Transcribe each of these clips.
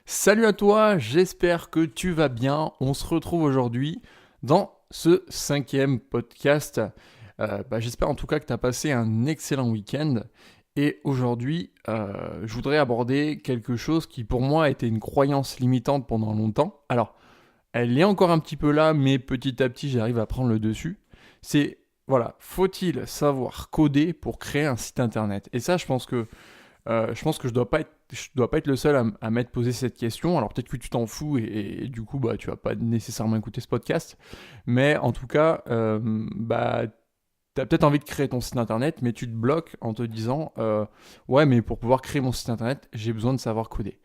Salut à toi, j'espère que tu vas bien. On se retrouve aujourd'hui dans ce 5e podcast. J'espère en tout cas que tu as passé un excellent week-end. Et aujourd'hui, je voudrais aborder quelque chose qui pour moi a été une croyance limitante pendant longtemps. Alors, elle est encore un petit peu là, mais petit à petit, j'arrive à prendre le dessus. C'est, voilà, faut-il savoir coder pour créer un site internet? Et ça, je pense que je dois pas être le seul à m'être posé cette question. Alors peut-être que tu t'en fous et du coup tu vas pas nécessairement écouter ce podcast, mais en tout cas t'as peut-être envie de créer ton site internet, mais tu te bloques en te disant ouais, mais pour pouvoir créer mon site internet, j'ai besoin de savoir coder.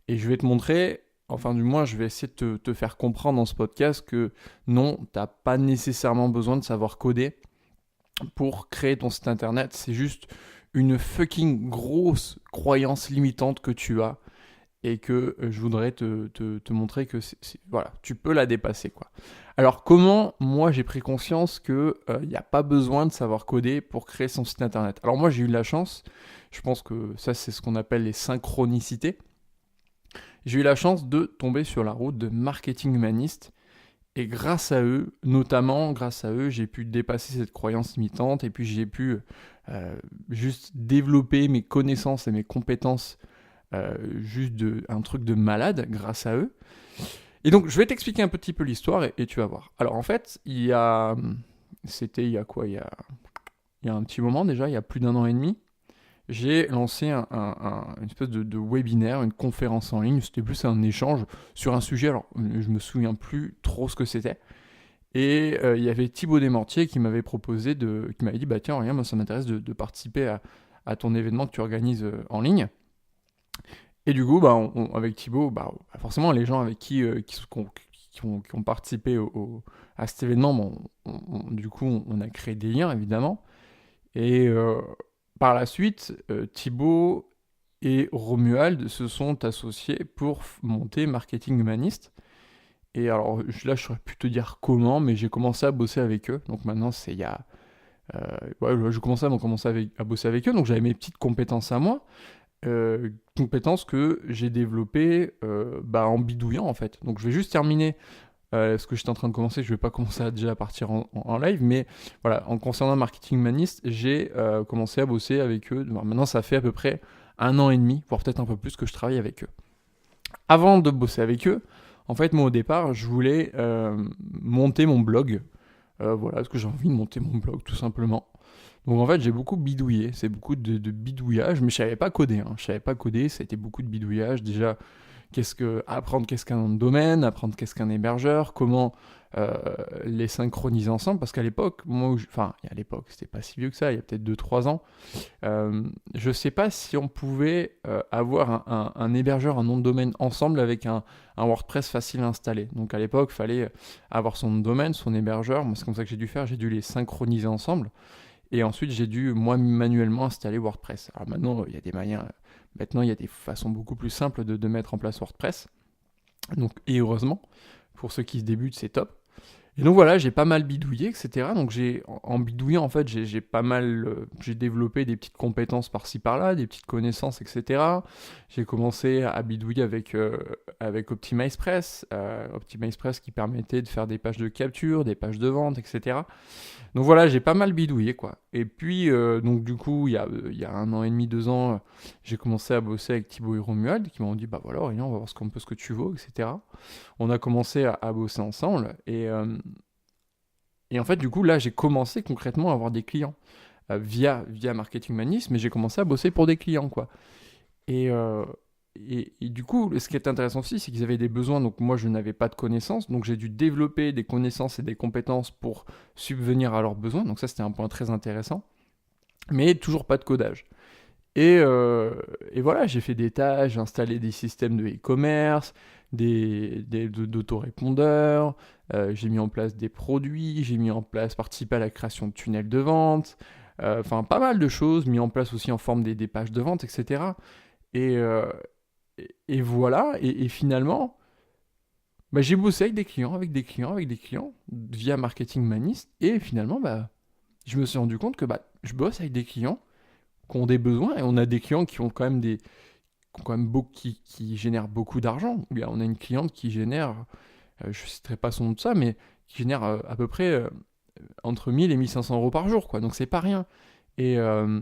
Et je vais te montrer, enfin du moins je vais essayer de te faire comprendre dans ce podcast que non, t'as pas nécessairement besoin de savoir coder pour créer ton site internet. C'est juste une fucking grosse croyance limitante que tu as et que je voudrais te montrer que voilà, tu peux la dépasser quoi. Alors comment moi j'ai pris conscience que il n'y a pas besoin de savoir coder pour créer son site internet. Alors moi j'ai eu de la chance, je pense que ça c'est ce qu'on appelle les synchronicités. J'ai eu la chance de tomber sur la route de Marketing Humaniste. Et grâce à eux, notamment grâce à eux, j'ai pu dépasser cette croyance limitante et puis j'ai pu juste développer mes connaissances et mes compétences juste un truc de malade grâce à eux. Et donc, je vais t'expliquer un petit peu l'histoire et tu vas voir. Alors, en fait, c'était il y a quoi il y a un petit moment déjà, il y a plus d'un an et demi, j'ai lancé une espèce de webinaire, une conférence en ligne. C'était plus un échange sur un sujet. Alors, je me souviens plus trop ce que c'était. Et il y avait Thibaut Desmortiers qui m'avait proposé qui m'avait dit bah tiens, regarde, moi ça m'intéresse de participer à ton événement que tu organises en ligne. Et du coup, avec Thibaut, forcément les gens avec qui ont participé à cet événement, du coup on a créé des liens évidemment. Et par la suite, Thibaut et Romuald se sont associés pour monter Marketing Humaniste. Et alors là, je saurais plus te dire comment, mais j'ai commencé à bosser avec eux. Donc maintenant, c'est il y a. Ouais, je commençais à bosser avec eux. Donc j'avais mes petites compétences à moi. Compétences que j'ai développées en bidouillant en fait. Donc je vais juste terminer ce que j'étais en train de commencer. Je vais pas commencer à déjà partir en live, mais voilà, en concernant Marketing Humaniste, j'ai commencé à bosser avec eux. Alors, maintenant, ça fait à peu près un an et demi, voire peut-être un peu plus que je travaille avec eux. Avant de bosser avec eux, en fait, moi au départ, je voulais monter mon blog. Voilà, parce que j'ai envie de monter mon blog tout simplement. Donc en fait, j'ai beaucoup bidouillé, c'est beaucoup de bidouillage, mais je savais pas coder. Je savais pas coder, ça a été beaucoup de bidouillage. Déjà, apprendre qu'est-ce qu'un nom de domaine, apprendre qu'est-ce qu'un hébergeur, comment euh, les synchroniser ensemble, parce qu'à l'époque, à l'époque, c'était pas si vieux que ça, il y a peut-être 2 3 ans, je sais pas si on pouvait avoir un hébergeur, un nom de domaine ensemble avec un WordPress facile à installer. Donc à l'époque, il fallait avoir son nom de domaine, son hébergeur. Moi, c'est comme ça que j'ai dû faire. J'ai dû les synchroniser ensemble. Et ensuite, j'ai dû, moi, manuellement installer WordPress. Alors maintenant, il y a des moyens. Maintenant, il y a des façons beaucoup plus simples de mettre en place WordPress. Donc, et heureusement, pour ceux qui se débutent, c'est top. Et donc voilà, j'ai pas mal bidouillé, etc. Donc en bidouillant, en fait, j'ai pas mal, j'ai développé des petites compétences par-ci par-là, des petites connaissances, etc. J'ai commencé à bidouiller avec OptimizePress, OptimizePress qui permettait de faire des pages de capture, des pages de vente, etc. Donc voilà, j'ai pas mal bidouillé quoi. Et puis donc du coup, il y a un an et demi, 2 ans, j'ai commencé à bosser avec Thibaut et Romuald qui m'ont dit bah voilà, Aurélien, on va voir ce que tu vaux, etc. On a commencé à bosser ensemble et en fait du coup là j'ai commencé concrètement à avoir des clients via Marketing Manis, mais j'ai commencé à bosser pour des clients quoi. Et, euh, et du coup, ce qui est intéressant aussi, c'est qu'ils avaient des besoins, donc moi je n'avais pas de connaissances, donc j'ai dû développer des connaissances et des compétences pour subvenir à leurs besoins, donc ça c'était un point très intéressant, mais toujours pas de codage. Et voilà, j'ai fait des tâches, j'ai installé des systèmes de e-commerce, d'autorépondeurs, j'ai mis en place des produits, j'ai mis en place, participé à la création de tunnels de vente, enfin pas mal de choses, mis en place aussi en forme des pages de vente, etc. Et, euh, et voilà, et finalement, j'ai bossé avec des clients, via Marketing Manist, et finalement, je me suis rendu compte que je bosse avec des clients qui ont des besoins, et on a des clients qui ont quand même quand même beaucoup, qui génèrent beaucoup d'argent. On a une cliente qui génère, je ne citerai pas son nom de ça, mais qui génère à peu près entre 1000 et 1500 euros par jour, quoi. Donc c'est pas rien. Et, euh,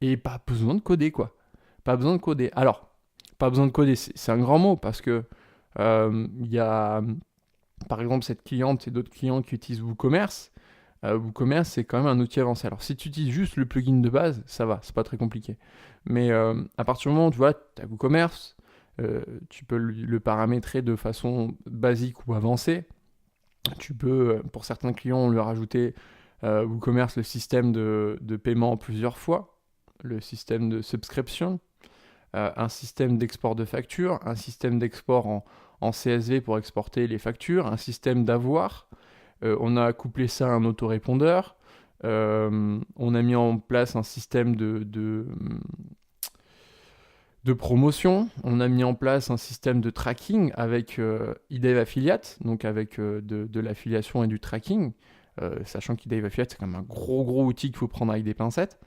et pas besoin de coder, quoi. Pas besoin de coder. Alors, pas besoin de coder, c'est un grand mot, parce que il y a, par exemple, cette cliente et d'autres clients qui utilisent WooCommerce. WooCommerce, c'est quand même un outil avancé. Alors, si tu utilises juste le plugin de base, ça va, c'est pas très compliqué. Mais à partir du moment où tu vois, tu as WooCommerce, tu peux le paramétrer de façon basique ou avancée. Tu peux, pour certains clients, lui rajouter WooCommerce, le système de paiement en plusieurs fois, le système de subscription, un système d'export de factures, un système d'export en CSV pour exporter les factures, un système d'avoir. On a couplé ça à un autorépondeur. On a mis en place un système de promotion. On a mis en place un système de tracking avec eDave Affiliate, donc avec de l'affiliation et du tracking. Sachant qu'eDave Affiliate, c'est quand même un gros outil qu'il faut prendre avec des pincettes.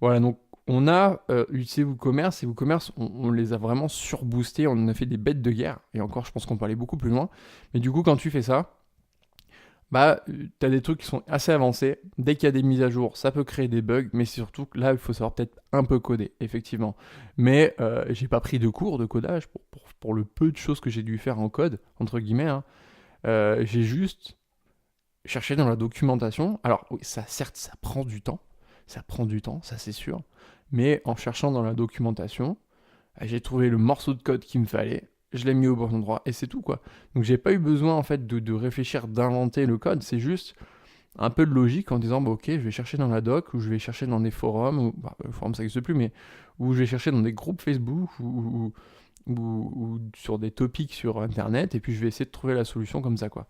Voilà, donc on a utilisé WooCommerce, et WooCommerce, on les a vraiment surboostés, on en a fait des bêtes de guerre, et encore, je pense qu'on peut aller beaucoup plus loin. Mais du coup, quand tu fais ça, bah, tu as des trucs qui sont assez avancés. Dès qu'il y a des mises à jour, ça peut créer des bugs, mais surtout que là, il faut savoir peut-être un peu coder, effectivement. Mais j'ai pas pris de cours de codage pour le peu de choses que j'ai dû faire en code, entre guillemets. Hein. J'ai juste cherché dans la documentation. Alors, oui, ça, certes, ça prend du temps, ça c'est sûr. Mais en cherchant dans la documentation, j'ai trouvé le morceau de code qu'il me fallait. Je l'ai mis au bon endroit et c'est tout, quoi. Donc j'ai pas eu besoin en fait de réfléchir, d'inventer le code, c'est juste un peu de logique en disant bah, ok, je vais chercher dans la doc, ou je vais chercher dans des forums, ou le forum ça n'existe plus, mais où je vais chercher dans des groupes Facebook ou sur des topics sur internet, et puis je vais essayer de trouver la solution comme ça, quoi.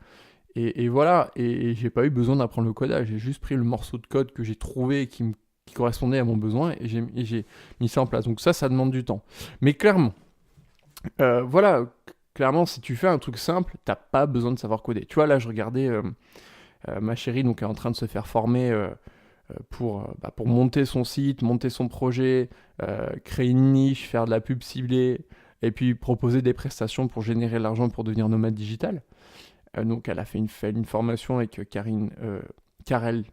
Et voilà, et j'ai pas eu besoin d'apprendre le codage, j'ai juste pris le morceau de code que j'ai trouvé qui correspondait à mon besoin, et j'ai mis ça en place. Donc ça demande du temps. Mais clairement, voilà, clairement, si tu fais un truc simple, t'as pas besoin de savoir coder. Tu vois, là, je regardais ma chérie, donc, est en train de se faire former pour monter son site, monter son projet, créer une niche, faire de la pub ciblée, et puis proposer des prestations pour générer de l'argent pour devenir nomade digital. Donc, elle a fait une formation avec Karel,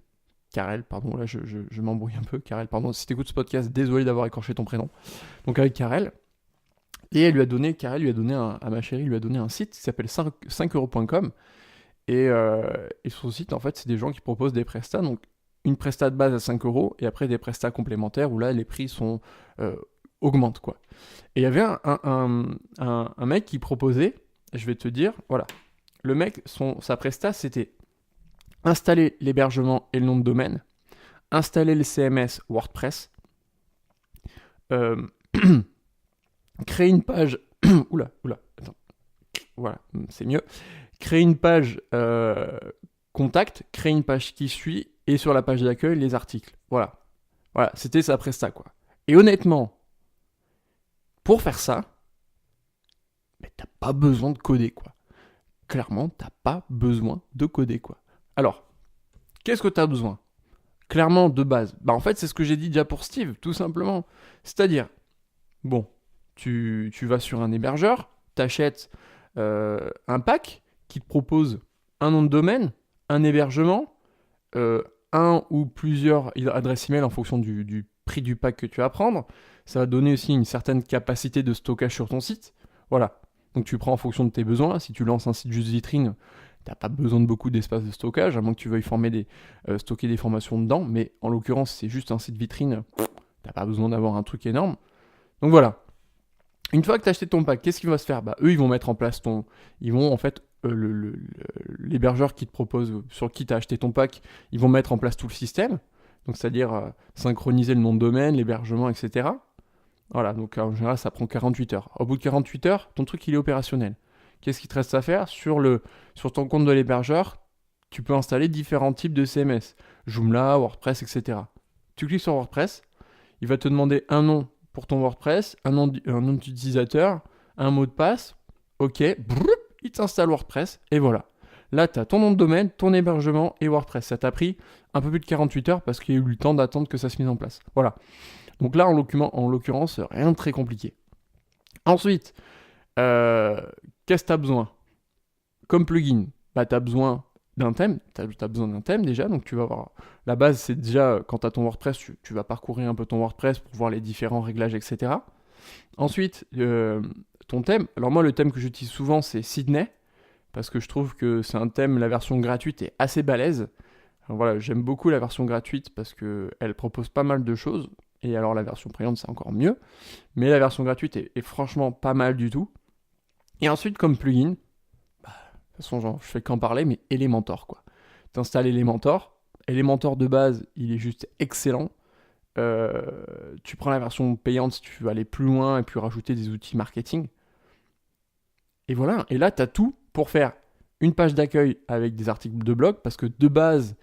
pardon, là, je m'embrouille un peu. Karel, pardon, si t'écoutes ce podcast, désolé d'avoir écorché ton prénom. Donc, avec Karel. Et Karel lui a donné à ma chérie, lui a donné un site qui s'appelle 5euros.com. Et son site, en fait, c'est des gens qui proposent des prestats. Donc, une prestat de base à 5 euros et après des prestats complémentaires où là, les prix augmentent, quoi. Et il y avait un mec qui proposait, je vais te dire, voilà. Le mec, sa presta, c'était installer l'hébergement et le nom de domaine, installer le CMS WordPress, créer une page... oula, attends. Voilà, c'est mieux. Créer une page contact, créer une page qui suit, et sur la page d'accueil, les articles. Voilà, c'était sa presta, quoi. Et honnêtement, pour faire ça, mais t'as pas besoin de coder, quoi. Clairement, t'as pas besoin de coder, quoi. Alors, qu'est-ce que t'as besoin ? Clairement, de base. Bah en fait, c'est ce que j'ai dit déjà pour Steve, tout simplement. C'est-à-dire, bon, tu vas sur un hébergeur, t'achètes un pack qui te propose un nom de domaine, un hébergement, un ou plusieurs adresses email en fonction du prix du pack que tu vas prendre. Ça va donner aussi une certaine capacité de stockage sur ton site. Voilà. Donc tu prends en fonction de tes besoins. Si tu lances un site juste vitrine, tu n'as pas besoin de beaucoup d'espace de stockage, à moins que tu veuilles stocker des formations dedans. Mais en l'occurrence, c'est juste un site vitrine. Tu n'as pas besoin d'avoir un truc énorme. Donc voilà. Une fois que tu as acheté ton pack, qu'est-ce qui va se faire ? Bah, eux, ils vont mettre en place ils vont en fait, l'hébergeur qui te propose, sur qui tu as acheté ton pack, ils vont mettre en place tout le système. Donc, c'est-à-dire synchroniser le nom de domaine, l'hébergement, etc. Voilà, donc en général, ça prend 48 heures. Au bout de 48 heures, ton truc, il est opérationnel. Qu'est-ce qu'il te reste à faire ? Sur ton compte de l'hébergeur, tu peux installer différents types de CMS. Joomla, WordPress, etc. Tu cliques sur WordPress, il va te demander un nom pour ton WordPress, un nom d'utilisateur, un mot de passe, ok, il t'installe WordPress, et voilà. Là, tu as ton nom de domaine, ton hébergement et WordPress. Ça t'a pris un peu plus de 48 heures parce qu'il y a eu le temps d'attendre que ça se mette en place. Voilà. Donc là, en l'occurrence, rien de très compliqué. Ensuite, qu'est-ce que tu as besoin comme plugin? Tu as besoin d'un thème. Tu as besoin d'un thème déjà. Donc tu vas voir. La base, c'est déjà quand tu as ton WordPress, tu vas parcourir un peu ton WordPress pour voir les différents réglages, etc. Ensuite, ton thème. Alors moi, le thème que j'utilise souvent, c'est Sydney. Parce que je trouve que c'est un thème, la version gratuite est assez balèze. Alors voilà, j'aime beaucoup la version gratuite parce qu'elle propose pas mal de choses. Et alors la version payante, c'est encore mieux. Mais la version gratuite est franchement pas mal du tout. Et ensuite, comme plugin, de toute façon, genre, je fais qu'en parler, mais Elementor, quoi. T'installes Elementor. Elementor de base, il est juste excellent. Tu prends la version payante si tu veux aller plus loin et puis rajouter des outils marketing. Et voilà, et là, tu as tout pour faire une page d'accueil avec des articles de blog, parce que de base,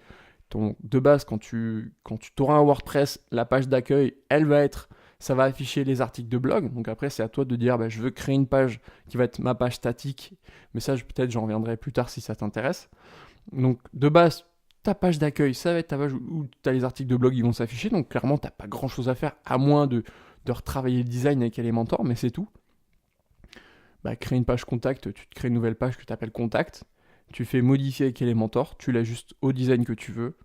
quand tu auras un WordPress, la page d'accueil, ça va afficher les articles de blog. Donc après, c'est à toi de dire, je veux créer une page qui va être ma page statique. Mais ça, peut-être, j'en reviendrai plus tard si ça t'intéresse. Donc de base, ta page d'accueil, ça va être ta page où tu as les articles de blog qui vont s'afficher. Donc clairement, tu n'as pas grand-chose à faire, à moins de retravailler le design avec Elementor, mais c'est tout. Créer une page contact, tu te crées une nouvelle page que tu appelles contact. Tu fais modifier avec Elementor, tu l'ajustes au design que tu veux.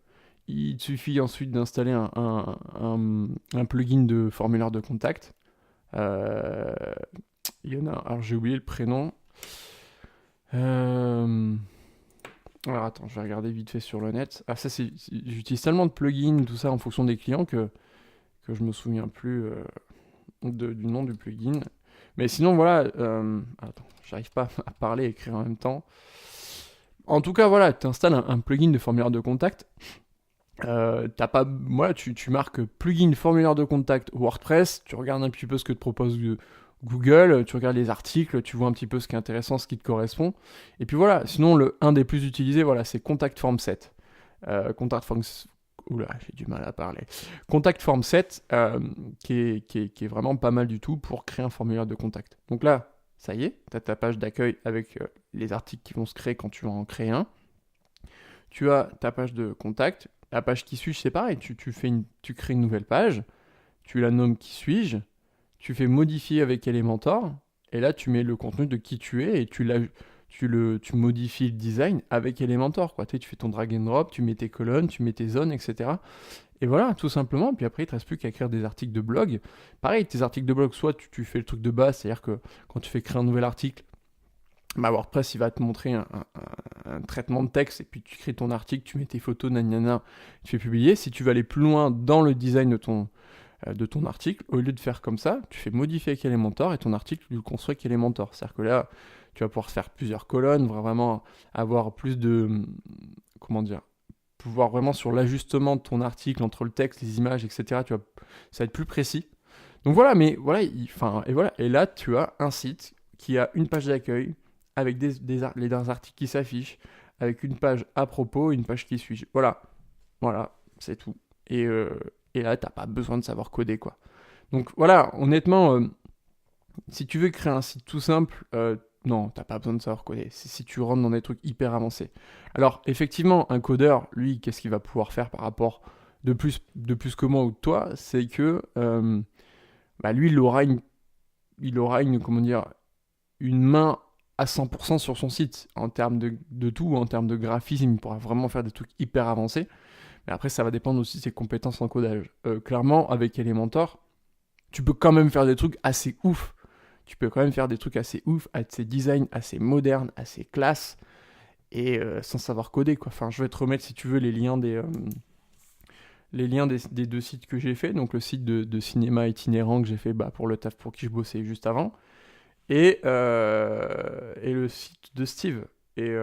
Il te suffit ensuite d'installer un plugin de formulaire de contact. Il y en a, alors j'ai oublié le prénom. Alors attends, je vais regarder vite fait sur le net. Ah ça j'utilise tellement de plugins, tout ça en fonction des clients que je me souviens plus du nom du plugin. Mais sinon voilà, attends, j'arrive pas à parler et écrire en même temps. En tout cas voilà, tu installes un plugin de formulaire de contact. Tu marques plugin formulaire de contact WordPress, tu regardes un petit peu ce que te propose Google, tu regardes les articles, tu vois un petit peu ce qui est intéressant, ce qui te correspond. Et puis voilà, sinon un des plus utilisés, voilà, c'est Contact Form 7. Oula, j'ai du mal à parler. Contact Form 7, qui est vraiment pas mal du tout pour créer un formulaire de contact. Donc là, ça y est, tu as ta page d'accueil avec les articles qui vont se créer quand tu vas en créer un. Tu as ta page de contact. La page qui suis-je, c'est pareil. Tu crées une nouvelle page, tu la nommes qui suis-je, tu fais modifier avec Elementor, et là tu mets le contenu de qui tu es et tu modifies le design avec Elementor, quoi. Tu fais ton drag and drop, tu mets tes colonnes, tu mets tes zones, etc. Et voilà, tout simplement. Puis après, il ne te reste plus qu'à écrire des articles de blog. Pareil, tes articles de blog, soit tu fais le truc de base, c'est-à-dire que quand tu fais créer un nouvel article, WordPress, il va te montrer un traitement de texte, et puis tu crées ton article, tu mets tes photos, nanana, tu fais publier. Si tu veux aller plus loin dans le design de ton article, au lieu de faire comme ça, tu fais modifier avec Elementor, et ton article, tu le construis avec Elementor. C'est-à-dire que là, tu vas pouvoir faire plusieurs colonnes, vraiment avoir plus de... Comment dire, pouvoir vraiment sur l'ajustement de ton article, entre le texte, les images, etc., ça va être plus précis. Donc voilà, mais voilà, et là, tu as un site qui a une page d'accueil, avec les articles qui s'affichent, avec une page à propos, une page qui suit. Voilà, c'est tout. Et là, t'as pas besoin de savoir coder, quoi. Donc voilà, honnêtement, si tu veux créer un site tout simple, non, t'as pas besoin de savoir coder. C'est si tu rentres dans des trucs hyper avancés. Alors, effectivement, un codeur, lui, qu'est-ce qu'il va pouvoir faire par rapport de plus que moi ou de toi, c'est que lui, il aura une, comment dire, une main à 100% sur son site, en termes de tout, en termes de graphisme, il pourra vraiment faire des trucs hyper avancés. Mais après, ça va dépendre aussi de ses compétences en codage. Clairement, avec Elementor, tu peux quand même faire des trucs assez ouf. Avec des designs assez modernes, assez classe, et sans savoir coder, quoi. Enfin, je vais te remettre, si tu veux, les liens des deux sites que j'ai fait. Donc le site de cinéma itinérant que j'ai fait pour le taf pour qui je bossais juste avant. Et le site de Steve. Et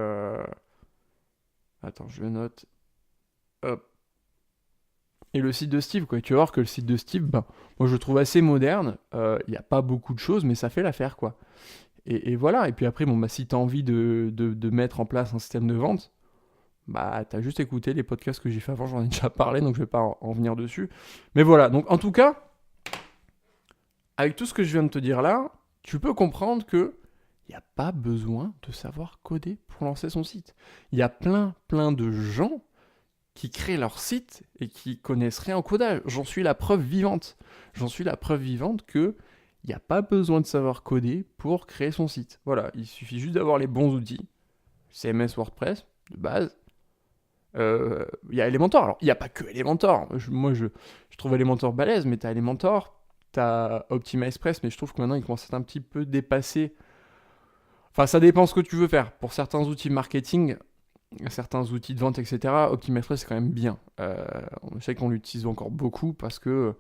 attends, je le note. Hop. Et le site de Steve, quoi. Tu vas voir que le site de Steve, moi je le trouve assez moderne. Il n'y a pas beaucoup de choses, mais ça fait l'affaire, quoi. Et voilà. Et puis après, si tu as envie de mettre en place un système de vente, t'as juste écouté les podcasts que j'ai fait avant, j'en ai déjà parlé, donc je vais pas en venir dessus. Mais voilà. Donc en tout cas, avec tout ce que je viens de te dire là, tu peux comprendre que il n'y a pas besoin de savoir coder pour lancer son site. Il y a plein de gens qui créent leur site et qui connaissent rien au codage. J'en suis la preuve vivante. Que il n'y a pas besoin de savoir coder pour créer son site. Voilà, il suffit juste d'avoir les bons outils. CMS, WordPress, de base. Il y a Elementor. Alors, il n'y a pas que Elementor. Je trouve Elementor balèze, mais tu as Elementor, tu as OptimizePress, mais je trouve que maintenant, il commence à être un petit peu dépassé. Enfin, ça dépend ce que tu veux faire. Pour certains outils marketing, certains outils de vente, etc., OptimizePress, c'est quand même bien. Je sais qu'on l'utilise encore beaucoup parce que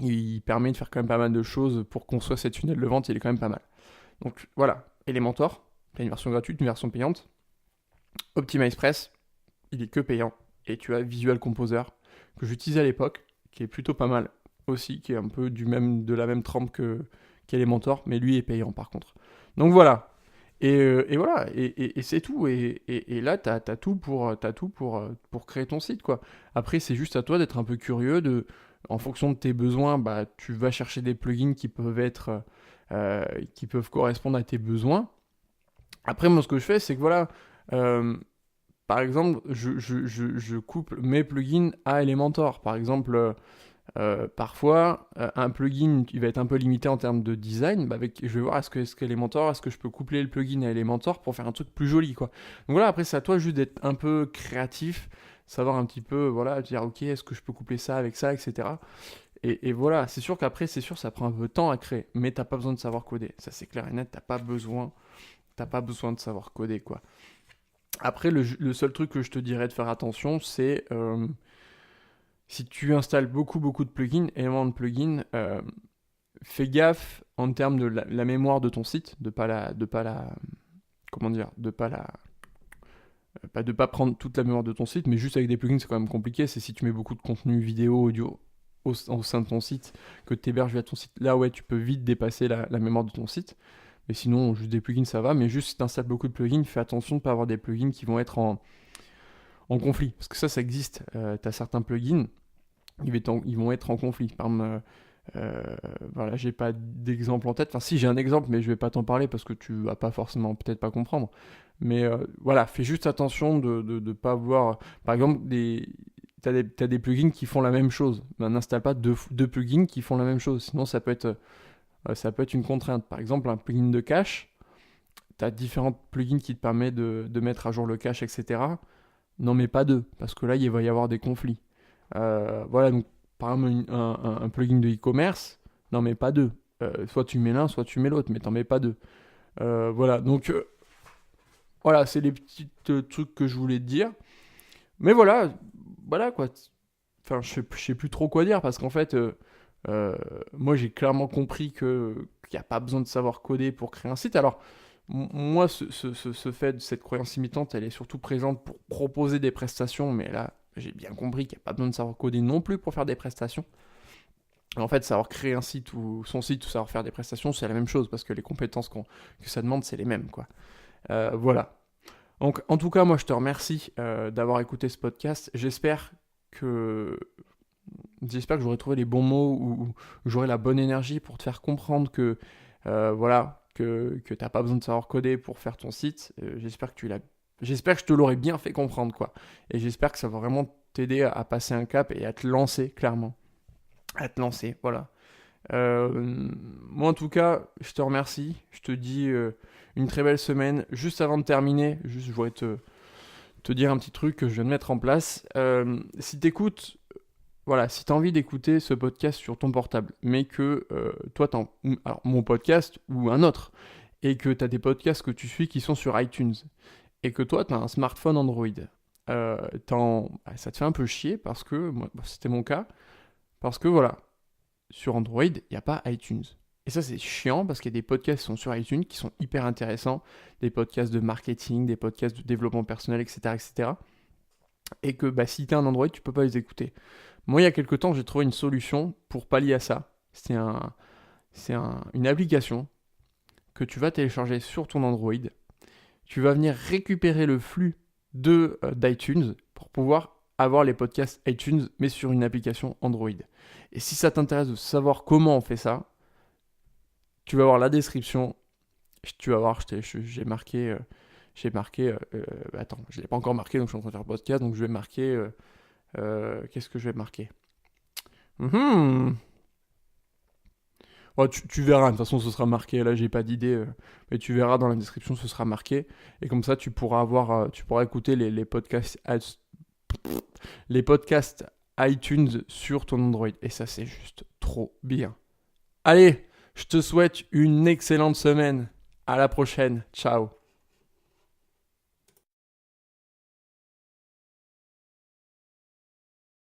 il permet de faire quand même pas mal de choses pour construire cette tunnel de vente, il est quand même pas mal. Donc voilà, Elementor, il y a une version gratuite, une version payante. OptimizePress, il est que payant. Et tu as Visual Composer, que j'utilisais à l'époque, qui est plutôt pas mal aussi, qui est un peu de la même trempe qu'Elementor, mais lui est payant par contre. Donc voilà. Et voilà, et c'est tout. Et là, t'as tout pour créer ton site, quoi. Après, c'est juste à toi d'être un peu curieux, en fonction de tes besoins, bah, tu vas chercher des plugins qui peuvent correspondre à tes besoins. Après, moi, ce que je fais, c'est que voilà, par exemple, je couple mes plugins à Elementor. Par exemple, parfois, un plugin il va être un peu limité en termes de design. Bah je vais voir est-ce que je peux coupler le plugin à Elementor pour faire un truc plus joli, quoi. Donc voilà, après, c'est à toi juste d'être un peu créatif, savoir un petit peu, voilà, dire ok, est-ce que je peux coupler ça avec ça, etc. Et voilà, c'est sûr qu'après, ça prend un peu de temps à créer, mais t'as pas besoin de savoir coder. Ça, c'est clair et net, t'as pas besoin de savoir coder, quoi. Après, le seul truc que je te dirais de faire attention, c'est si tu installes beaucoup de plugins, éléments de plugins, fais gaffe en termes de la mémoire de ton site, de pas prendre toute la mémoire de ton site, mais juste avec des plugins, c'est quand même compliqué. C'est si tu mets beaucoup de contenu vidéo, audio au sein de ton site, que tu héberges via ton site. Là, ouais, tu peux vite dépasser la mémoire de ton site. Mais sinon, juste des plugins, ça va. Mais juste si tu installes beaucoup de plugins, fais attention de ne pas avoir des plugins qui vont être en conflit. Parce que ça existe. Tu as certains plugins, ils vont être en conflit. Par exemple, voilà, j'ai pas d'exemple en tête. Enfin, si j'ai un exemple, mais je vais pas t'en parler parce que tu vas pas forcément, peut-être pas comprendre. Mais voilà, fais juste attention de pas avoir. Par exemple, t'as des plugins qui font la même chose. Ben, n'installe pas deux plugins qui font la même chose. Sinon, ça peut être une contrainte. Par exemple, un plugin de cache, tu as différents plugins qui te permettent de mettre à jour le cache, etc. N'en mets pas deux, parce que là, il va y avoir des conflits. Voilà, donc par exemple, un plugin de e-commerce, n'en mets pas deux. Soit tu mets l'un, soit tu mets l'autre, mais t'en mets pas deux. Voilà, donc voilà, c'est les petits trucs que je voulais te dire. Mais voilà quoi. Enfin, je sais plus trop quoi dire, parce qu'en fait, moi j'ai clairement compris qu'il n'y a pas besoin de savoir coder pour créer un site. Alors, moi, ce fait de cette croyance limitante, elle est surtout présente pour proposer des prestations, mais là, j'ai bien compris qu'il n'y a pas besoin de savoir coder non plus pour faire des prestations. En fait, savoir créer un site ou son site ou savoir faire des prestations, c'est la même chose, parce que les compétences que ça demande, c'est les mêmes, quoi. Voilà. Donc, en tout cas, moi, je te remercie d'avoir écouté ce podcast. J'espère que j'aurai trouvé les bons mots ou j'aurai la bonne énergie pour te faire comprendre que voilà, que t'as pas besoin de savoir coder pour faire ton site. J'espère que je te l'aurai bien fait comprendre, quoi. Et j'espère que ça va vraiment t'aider à passer un cap et à te lancer, clairement. À te lancer, voilà. Moi, en tout cas, je te remercie. Je te dis une très belle semaine. Juste avant de terminer, je voudrais te dire un petit truc que je viens de mettre en place. Si t'écoutes, voilà, si t'as envie d'écouter ce podcast sur ton portable, mais que toi, alors mon podcast ou un autre, et que t'as des podcasts que tu suis qui sont sur iTunes, et que toi, t'as un smartphone Android, ça te fait un peu chier parce que, moi, c'était mon cas, parce que voilà, sur Android, il n'y a pas iTunes. Et ça, c'est chiant parce qu'il y a des podcasts qui sont sur iTunes qui sont hyper intéressants, des podcasts de marketing, des podcasts de développement personnel, etc. etc. Et que si tu as un Android, tu peux pas les écouter. Moi, il y a quelques temps, j'ai trouvé une solution pour pallier à ça. C'est une application que tu vas télécharger sur ton Android. Tu vas venir récupérer le flux d'iTunes pour pouvoir avoir les podcasts iTunes, mais sur une application Android. Et si ça t'intéresse de savoir comment on fait ça, tu vas voir la description. Tu vas voir, j'ai marqué j'ai marqué... attends, je ne l'ai pas encore marqué, donc je suis en train de faire le podcast, donc je vais marquer... qu'est-ce que je vais marquer? Ouais, tu verras, de toute façon ce sera marqué, là j'ai pas d'idée, mais tu verras dans la description, ce sera marqué, et comme ça tu pourras écouter les podcasts, les podcasts iTunes sur ton Android, et ça c'est juste trop bien. Allez, je te souhaite une excellente semaine, à la prochaine, ciao.